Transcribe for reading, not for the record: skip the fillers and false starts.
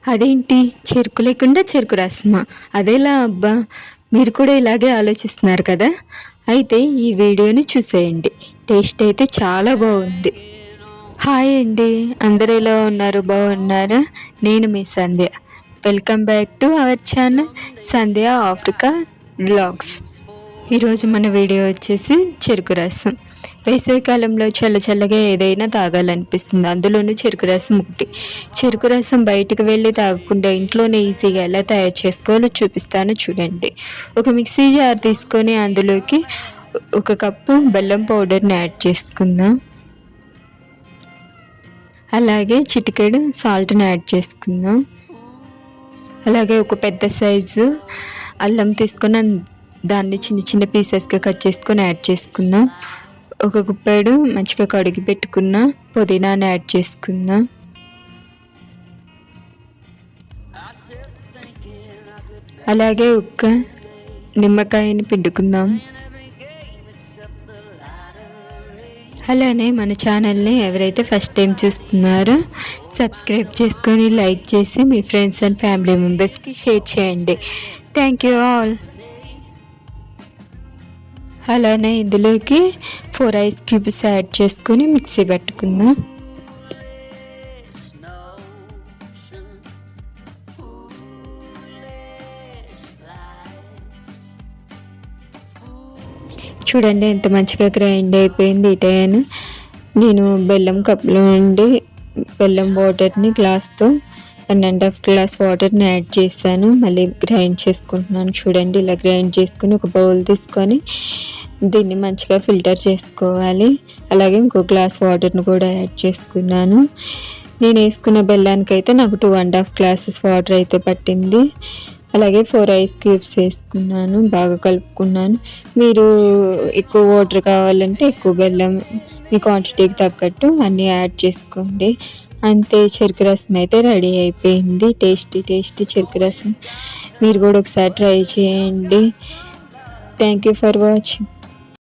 అదేంటి చెరుకు లేకుండా చెరుకు రసమా? అదెలా అబ్బా! మీరు కూడా ఇలాగే ఆలోచిస్తున్నారు కదా! అయితే ఈ వీడియోని చూసేయండి. టేస్ట్ అయితే చాలా బావుంది. హాయ్ అండి. అందరూ ఎలా ఉన్నారు? బాగున్నారా? నేను మీ Sandhya. Welcome back to our channel Sandhya Africa vlogs. ఈరోజు మన వీడియో వచ్చేసి చెరుకు రసం. వేసవికాలంలో చల్ల చల్లగా ఏదైనా తాగాలనిపిస్తుంది, అందులోనూ చెరుకు రసం ఒకటి. చెరుకు రసం బయటికి వెళ్ళి తాగకుండా ఇంట్లోనే ఈజీగా ఎలా తయారు చేసుకోవాలో చూపిస్తాను చూడండి. ఒక మిక్సీ జార్ తీసుకొని అందులోకి 1 కప్పు బెల్లం పౌడర్ని యాడ్ చేసుకుందాం. అలాగే చిటికెడు సాల్ట్ని యాడ్ చేసుకుందాం. అలాగే ఒక పెద్ద సైజు అల్లం తీసుకొని దాన్ని చిన్న చిన్న పీసెస్గా కట్ చేసుకొని యాడ్ చేసుకుందాం. ఒక గుప్పెడు మంచిగా కడిగి పెట్టుకున్న పుదీనాని యాడ్ చేసుకుందాం. అలాగే ఒక నిమ్మకాయని పిండుకుందాం. అలానే మన ఛానల్ని ఎవరైతే ఫస్ట్ టైం చూస్తున్నారో సబ్స్క్రైబ్ చేసుకొని లైక్ చేసి మీ ఫ్రెండ్స్ అండ్ ఫ్యామిలీ మెంబర్స్కి షేర్ చేయండి. Thank you all. అలానే ఇందులోకి 4 ఐస్ క్యూబ్స్ యాడ్ చేసుకొని మిక్సీ పట్టుకుందాం. చూడండి ఎంత మంచిగా గ్రైండ్ అయిపోయింది. ఇటైనా నేను బెల్లం కప్లో నుండి బెల్లం వాటర్ని గ్లాస్తో 1.5 గ్లాస్ వాటర్ని యాడ్ చేశాను. మళ్ళీ గ్రైండ్ చేసుకుంటున్నాను. చూడండి ఇలా గ్రైండ్ చేసుకుని ఒక బౌల్ తీసుకొని దీన్ని మంచిగా ఫిల్టర్ చేసుకోవాలి. అలాగే ఇంకో గ్లాస్ వాటర్ని కూడా యాడ్ చేసుకున్నాను. నేను వేసుకున్న బెల్లానికి అయితే నాకు 2.5 గ్లాసెస్ వాటర్ అయితే పట్టింది. అలాగే 4 ఐస్ క్యూబ్స్ వేసుకున్నాను, బాగా కలుపుకున్నాను. మీరు ఎక్కువ వాటర్ కావాలంటే ఎక్కువ బెల్లం మీ క్వాంటిటీకి తగ్గట్టు అన్నీ యాడ్ చేసుకోండి. అంతే, చెరుకు రసం అయితే రెడీ అయిపోయింది. టేస్టీ టేస్టీ చెరుకు రసం. మీరు కూడా ఒకసారి ట్రై చేయండి. Thank you for watching.